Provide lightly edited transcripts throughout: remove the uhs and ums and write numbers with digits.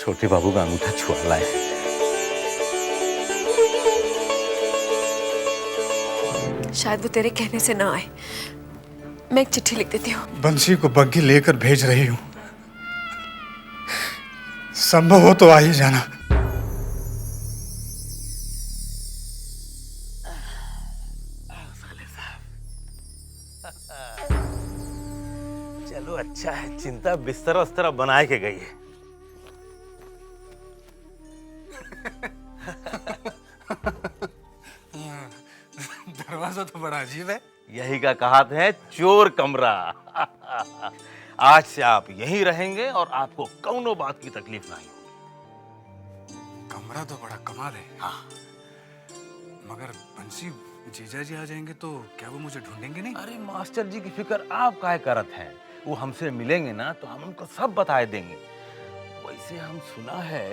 छोटे बाबू का अंगूठा छुआ लाए। शायद वो तेरे कहने से ना आए। मैं एक चिट्ठी लिख देती हूँ। बंसी को बग्घी लेकर भेज रही हूँ, संभव हो तो आ ही जाना। चलो अच्छा है, चिंता बिस्तर उस्तर बना के गई है। दरवाजा तो बड़ा अजीब है। यही का कहा है, चोर कमरा। आज से आप यहीं रहेंगे और आपको कौनो बात की तकलीफ नहीं होगी। कमरा तो बड़ा कमाल है। हाँ, मगर बंसी जीजा जी आ जाएंगे तो क्या वो मुझे ढूंढेंगे नहीं? अरे मास्टर जी की फिक्र आप काहे करत हैं? वो हमसे मिलेंगे ना तो हम उनको सब बता देंगे। वैसे हम सुना है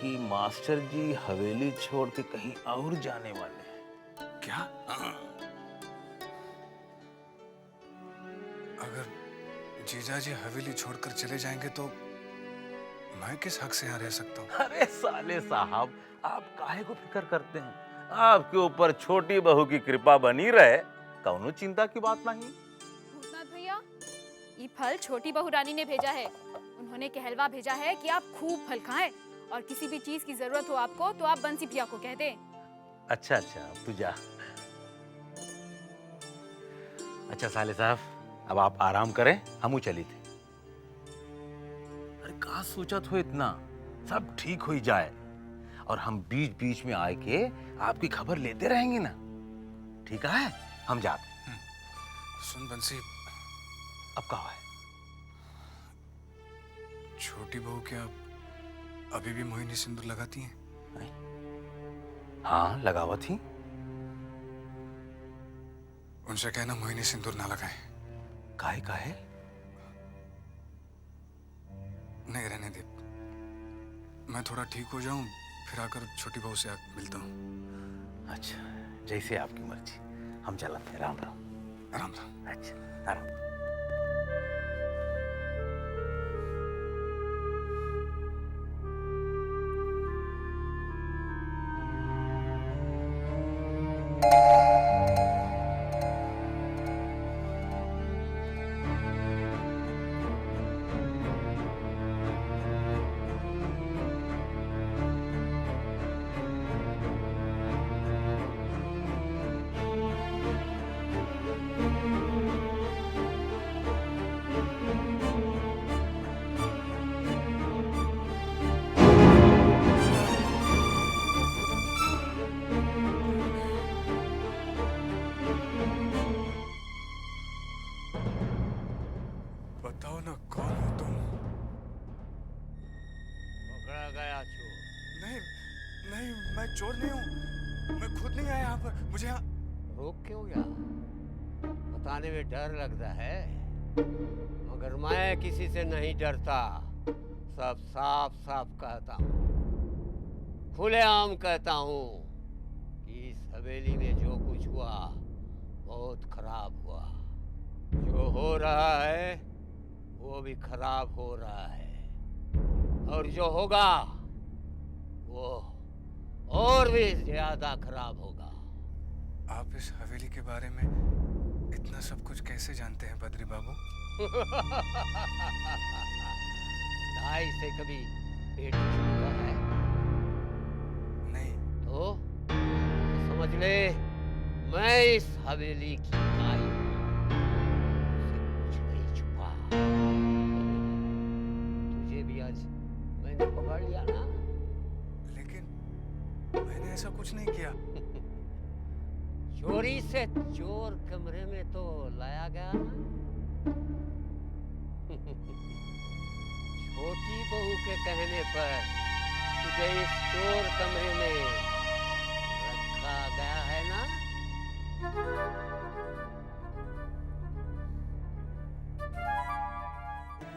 कि मास्टर जी हवेली छोड़ के कहीं और जाने वाले हैं। क्या? हाँ। अगर जीजा जी हवेली छोड़कर चले जाएंगे तो मैं किस हक से यहाँ रह सकता हूँ? अरे साले साहब, आप काहे को फिक्र करते हैं? आपके ऊपर छोटी बहू की कृपा बनी रहे, कौनो चिंता की बात नहीं। भूतनाथ भैया, ये फल छोटी बहू रानी ने भेजा है। उन्होंने कहलवा भेजा है कि आप खूब फल खाएं और किसी भी चीज की जरूरत हो आपको तो आप बंसी भैया को कह दें। अच्छा अच्छा, तू जा। अच्छा साले साहब, अब आप आराम करें, हमू चली थे। अरे कहाँ सोचत हो इतना, सब ठीक हो ही जाए और हम बीच बीच में आए के आपकी खबर लेते रहेंगे ना। ठीक है, हम जाते। सुन बंसी, अब कहा है? छोटी बहू क्या अभी भी मोहिनी सिंदूर लगाती हैं? हाँ, लगावा थी। उनसे कहना मोहिनी सिंदूर ना लगाए। काहे काहे? नहीं, रहने दे। मैं थोड़ा ठीक हो जाऊं फिर आकर छोटी बहू से मिलता हूँ। अच्छा, जैसे आपकी मर्जी। हम चलते हैं। राम राम। राम राम। अच्छा, राम। बताओ ना, कौन हो तुम? पकड़ा गया चोर। नहीं नहीं, मैं चोर नहीं हूँ। मैं खुद नहीं आया यहाँ पर। मुझे यहाँ रोक क्यों गया? बताने में डर लगता है, मगर मैं किसी से नहीं डरता। सब साफ साफ कहता हूँ, खुलेआम कहता हूँ कि इस हवेली में जो कुछ हुआ बहुत खराब हुआ। जो हो रहा है वो भी खराब हो रहा है और जो होगा वो और भी ज्यादा खराब होगा। आप इस हवेली के बारे में इतना सब कुछ कैसे जानते हैं बद्री बाबू? ढाई से कभी पेट छूता है? नहीं। तो समझ ले, मैं इस हवेली की गाय हूं। मुझसे कुछ नहीं छुपा। तुझे भी आज मैंने पकड़ लिया ना। लेकिन मैंने ऐसा कुछ नहीं किया। चोरी से चोर कमरे में तो लाया गया ना। छोटी बहू के कहने पर तुझे इस चोर कमरे में रखा गया है ना।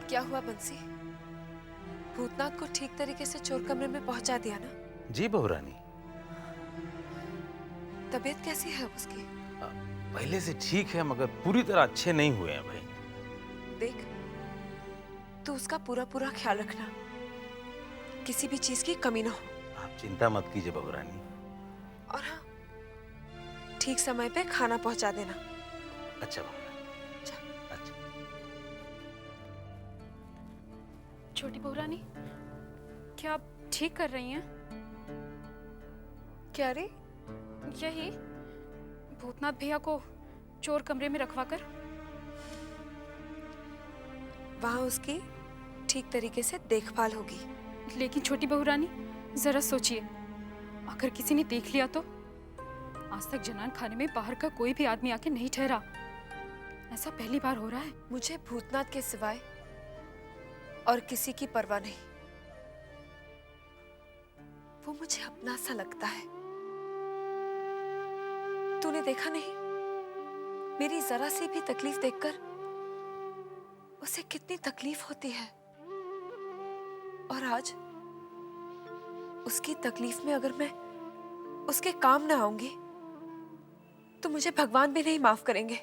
क्या हुआ बंसी? भूतनाथ को ठीक तरीके से चोर कमरे में पहुंचा दिया ना? जी बहू रानी। तबीयत कैसी है उसकी? पहले से ठीक है, मगर पूरी तरह अच्छे नहीं हुए हैं भाई। देख, तू उसका पूरा पूरा ख्याल रखना। किसी भी चीज की कमी ना हो। आप चिंता मत कीजिए बहू रानी। और हाँ, ठीक समय पे खाना पहुंचा देना। अच्छा बहू रानी, अच्छा। अच्छा। छोटी बहू रानी, क्या आप ठीक कर रही हैं? क्या रे? यही भूतनाथ भैया को चोर कमरे में रखवा कर। वहां उसकी ठीक तरीके से देखभाल होगी। लेकिन छोटी बहू रानी, जरा सोचिए, अगर किसी ने देख लिया तो? आज तक जनान खाने में बाहर का कोई भी आदमी आके नहीं ठहरा। ऐसा पहली बार हो रहा है। मुझे भूतनाथ के सिवाय और किसी की परवाह नहीं। वो मुझे अपना सा लगता है। तूने देखा नहीं, मेरी जरा सी भी तकलीफ देखकर उसे कितनी तकलीफ होती है। और आज उसकी तकलीफ में अगर मैं उसके काम ना आऊंगी तो मुझे भगवान भी नहीं माफ करेंगे।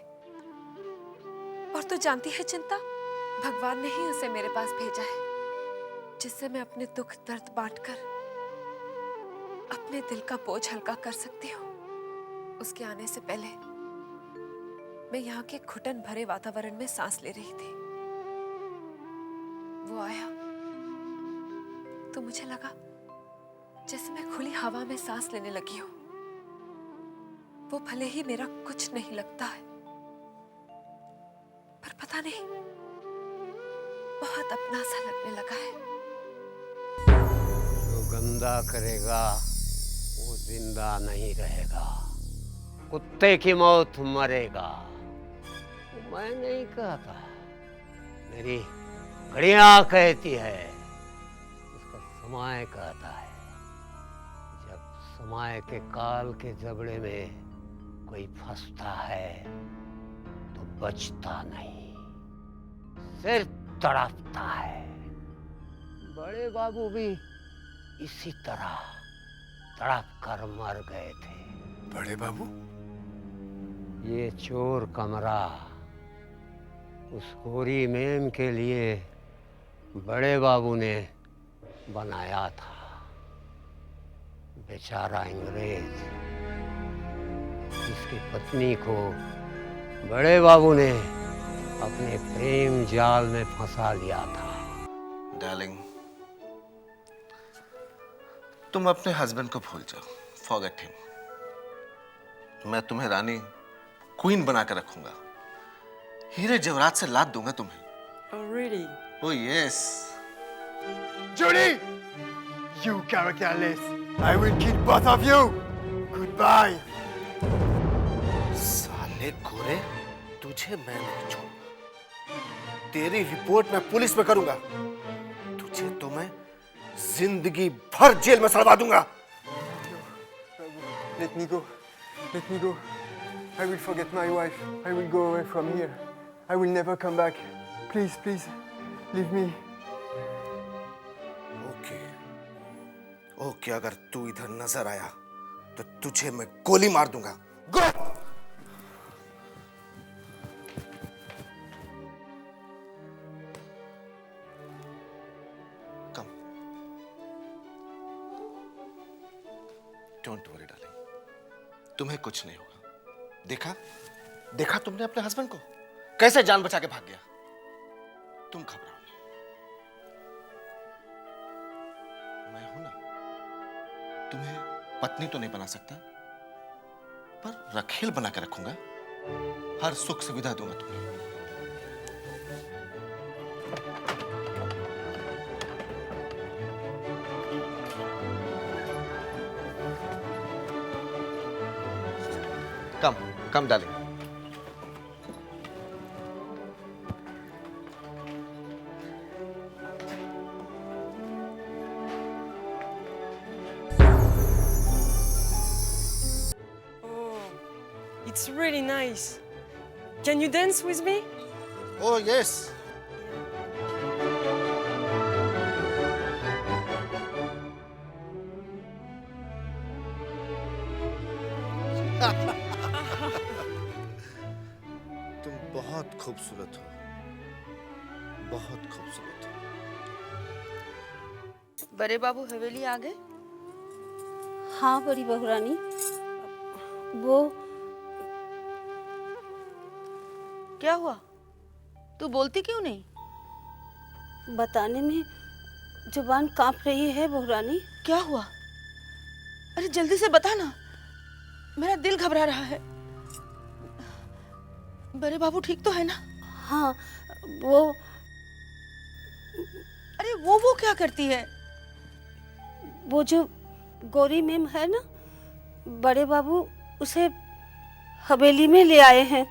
और तू जानती है चिंता, भगवान ने ही उसे मेरे पास भेजा है, जिससे मैं अपने दुख दर्द बांटकर अपने दिल का बोझ हल्का कर सकती हूँ। उसके आने से पहले मैं यहाँ के घुटन भरे वातावरण में सांस ले रही थी। वो आया तो मुझे लगा जैसे मैं खुली हवा में सांस लेने लगी हूँ। वो भले ही मेरा कुछ नहीं लगता है, पर पता नहीं बहुत अपना सा लगने लगा है। जो गंदा करेगा वो जिंदा नहीं रहेगा, कुत्ते की मौत मरेगा। वो मैं नहीं कहता, मेरी घड़ियां कहती है, उसका समय कहता है। जब समय के काल के जबड़े में कोई फंसता है तो बचता नहीं, सिर्फ तड़पता है। बड़े बाबू भी इसी तरह तड़प कर मर गए थे। बड़े बाबू? ये चोर कमरा उस गोरी मेम के लिए बड़े बाबू ने बनाया था। बेचारा अंग्रेज, जिसकी पत्नी को बड़े बाबू ने अपने प्रेम जाल में फंसा लिया था। डार्लिंग, तुम अपने हस्बैंड को भूल जाओ, फॉरगेट हिम। मैं तुम्हें रानी, क्वीन बना कर रखूंगा, हीरे जवाहरात से लाद दूंगा तुम्हें। Oh, really? Oh yes. Julie! You characterless! I will kill both of you! Goodbye! साले गोरे, तुझे मैं नहीं छोड़ूंगा। तेरी रिपोर्ट मैं पुलिस में करूंगा। तुझे तो मैं जिंदगी भर जेल में सड़वा दूंगा। Let me go. Let me go. I will forget my wife. I will go away from here. I will never come back. Please, please, leave me. Okay, okay, अगर तू इधर नजर आया तो तुझे मैं गोली मार दूंगा। गो! कम। डोंट वरी डार्लिंग, तुम्हें कुछ नहीं होगा। देखा, देखा तुमने अपने हस्बैंड को कैसे जान बचा के भाग गया। तुम घबराओ नहीं, मैं हूं ना। तुम्हें पत्नी तो नहीं बना सकता, पर रखेल बना के रखूंगा। हर सुख सुविधा दूंगा तुम्हें। कम come darling. It's really nice. Can you dance with me? Oh yes. तुम बहुत खूबसूरत हो, बहुत खूबसूरत हो। बड़े बाबू हवेली आ गए? हाँ बड़ी बहू रानी, वो क्या हुआ? तू बोलती क्यों नहीं? बताने में जुबान कांप रही है बहू रानी। क्या हुआ? अरे जल्दी से बता ना, मेरा दिल घबरा रहा है। बड़े बाबू ठीक तो है ना? हाँ वो अरे वो क्या करती है? वो जो गौरी मैम है ना, बड़े बाबू उसे हवेली में ले आए हैं।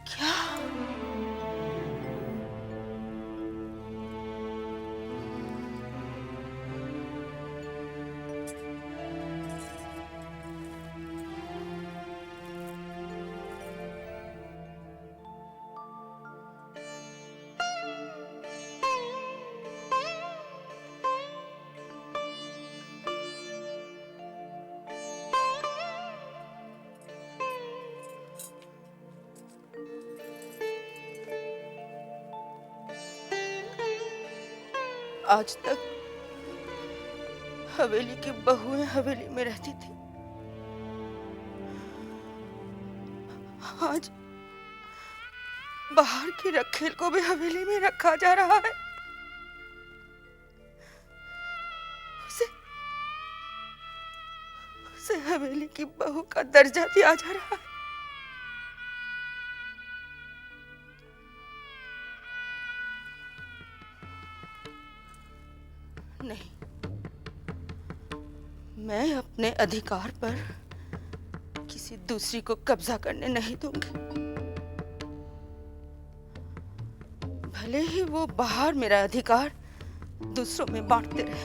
क्या? आज तक हवेली की बहुएं हवेली में रहती थी, आज बाहर की रखेल को भी हवेली में रखा जा रहा है। उसे हवेली की बहू का दर्जा दिया जा रहा है। नहीं, मैं अपने अधिकार पर किसी दूसरी को कब्जा करने नहीं दूंगी। भले ही वो बाहर मेरा अधिकार दूसरों में बांटते रहे,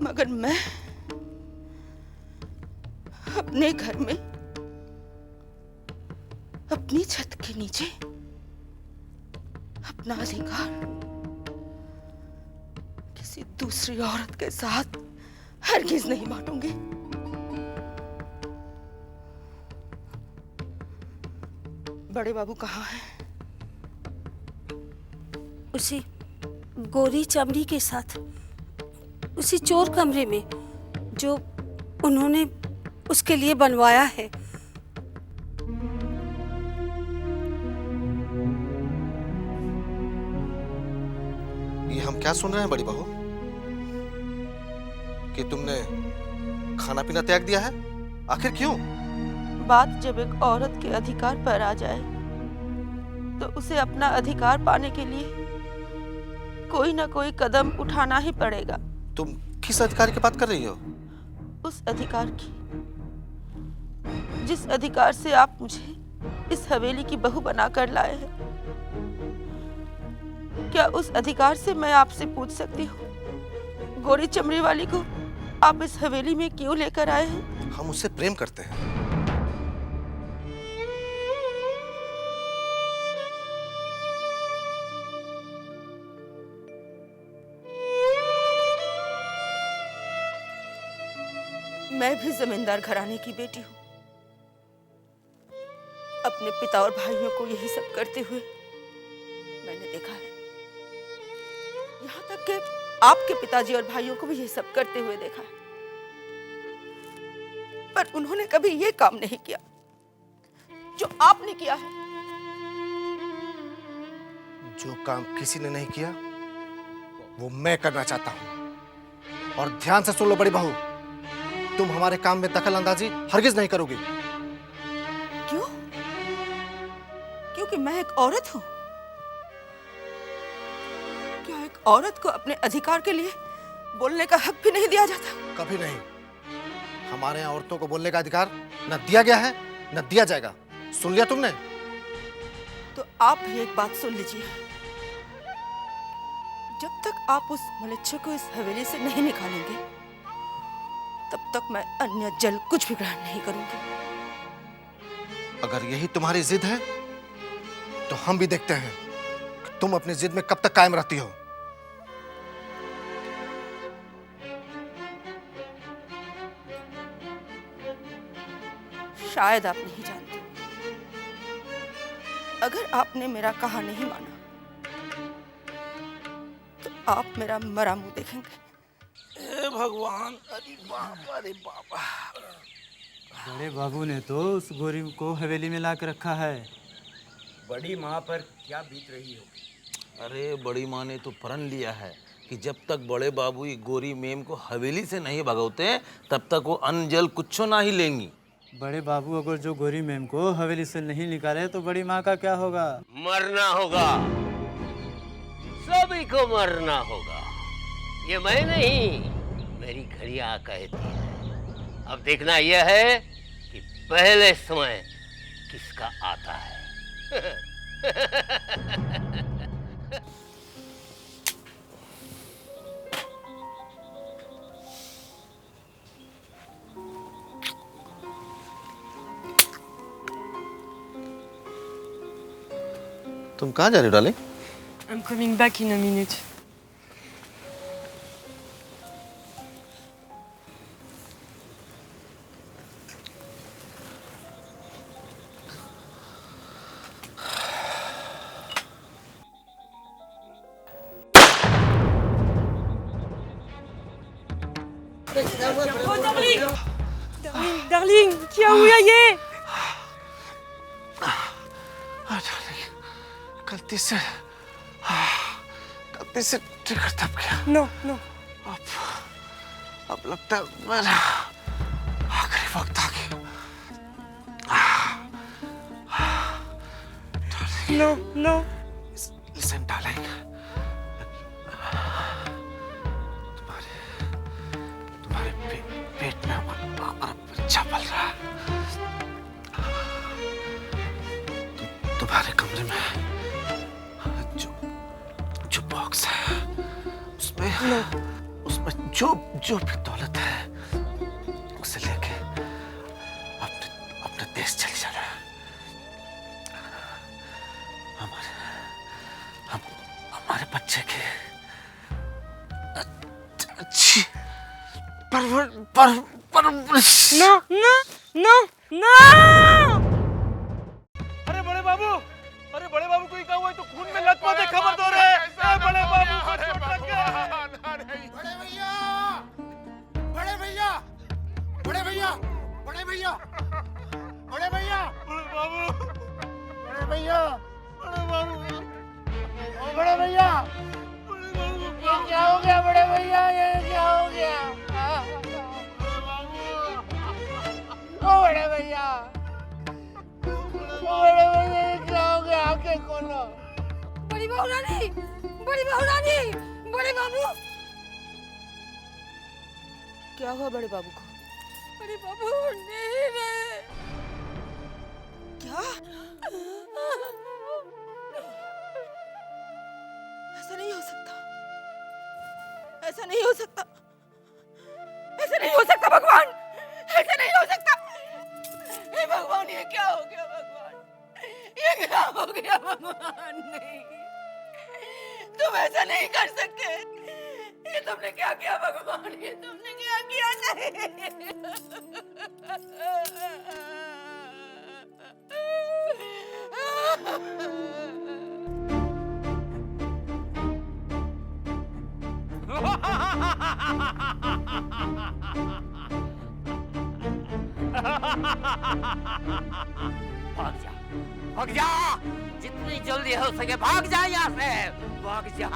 मगर मैं अपने घर में अपनी छत के नीचे अपना अधिकार किसी दूसरी औरत के साथ हरगिज नहीं बांटूंगी। बड़े बाबू कहाँ हैं? उसी गोरी चमड़ी के साथ उसी चोर कमरे में जो उन्होंने उसके लिए बनवाया है। ये हम क्या सुन रहे हैं बड़ी बहू, कि तुमने खाना पीना त्याग दिया है? आखिर क्यों? बात जब एक औरत के अधिकार पर आ जाए तो उसे अपना अधिकार पाने के लिए कोई ना कोई कदम उठाना ही पड़ेगा। तुम किस अधिकार की बात कर रही हो? उस अधिकार की जिस अधिकार से आप मुझे इस हवेली की बहू बनाकर लाए हैं। क्या उस अधिकार से मैं आपसे पूछ सकती हूँ, गोरी चमड़ी वाली को आप इस हवेली में क्यों लेकर आए हैं? हम उससे प्रेम करते हैं। मैं भी जमींदार घराने की बेटी हूँ। अपने पिता और भाइयों को यही सब करते हुए मैंने देखा है। यहाँ तक कि आपके पिताजी और भाइयों को भी यही सब करते हुए देखा है, पर उन्होंने कभी ये काम नहीं किया जो आपने किया है। जो काम किसी ने नहीं किया वो मैं करना चाहता हूँ। और ध्यान से सुन लो बड़ी बहू, तुम हमारे काम में दखल अंदाजी हरगिज नहीं करोगी। क्यों? क्योंकि मैं एक औरत हूँ। क्या एक औरत को अपने अधिकार के लिए बोलने का हक भी नहीं दिया जाता? कभी नहीं। हमारे यहाँ औरतों को बोलने का अधिकार न दिया गया है न दिया जाएगा। सुन लिया तुमने? तो आप भी एक बात सुन लीजिए, जब तक आप उस मलेच्छे को इस हवेली से नहीं निकालेंगे तब तक मैं अन्य जल कुछ भी ग्रहण नहीं करूंगी। अगर यही तुम्हारी जिद है तो हम भी देखते हैं कि तुम अपनी जिद में कब तक कायम रहती हो। शायद आप नहीं जानते, अगर आपने मेरा कहा नहीं माना तो आप मेरा मरा मुंह देखेंगे। ए भगवान, अरे बाबा, अरे बाबा। बड़े बाबू ने तो उस गोरी को हवेली में ला के रखा है। बड़ी माँ पर क्या बीत रही होगी। अरे बड़ी माँ ने तो प्रण लिया है कि जब तक बड़े बाबू ये गोरी मेम को हवेली से नहीं भगाते तब तक वो अन्न जल कुछ ना ही लेंगी। बड़े बाबू अगर जो गोरी मेम को हवेली से नहीं निकाले तो बड़ी माँ का क्या होगा? मरना होगा, सभी को मरना होगा। ये मैं नहीं, मेरी घड़ियां कहती है। अब देखना यह है कि पहले समय किसका आता है। तुम कहाँ जा रहे हो darling? I'm coming back in a minute. Oh, darling! Darling, क्या हुआ ये? गलती से ट्रिगर दब गया। No, no. अब लगता है मेरा आखिरी वक्त आ गया। No, no. Listen, darling. तुम्हारे पेट में हमारा बच्चा पल रहा है। तुम्हारे कमरे में जो बॉक्स है उसमें जो भी दौलत है उसे लेके अपने देश चले जाना है। हमारे बच्चे की अच्छी परवरिश। No, no, no, no! अरे बड़े बाबू को क्या हुआ? तो खून में लथपथ है, खबर दो रे। बड़े बाबू को चोट लग गया। बड़े भैया, बड़े भैया, बड़े भैया, बड़े भैया, बड़े भैया, बड़े बाबू, बड़े भैया, बड़े बाबू, बड़े भैया, बड़े बाबू, ये क्या हो गया? बड़े भैया, ये क्या हो गया? ओ बड़े भैया, बड़े भैया, ये क्या हो गया? आंखें खोलो। बड़ी बहू रानी, बड़ी बहू रानी, बड़े बाबू। क्या हुआ बड़े बाबू को? बड़े बाबू उठ नहीं रहे। क्या? ऐसा नहीं हो सकता, ऐसा नहीं हो सकता, ऐसा नहीं हो सकता भगवान, ऐसा नहीं हो सकता। हे भगवान, ये क्या हो गया भगवान, ये क्या हो गया भगवान? नहीं, तुम ऐसा नहीं कर सकते। ये तुमने क्या किया भगवान, ये तुमने क्या किया? भाग जा, भाग जा, जितनी जल्दी हो सके भाग जा यहाँ से, भाग जा।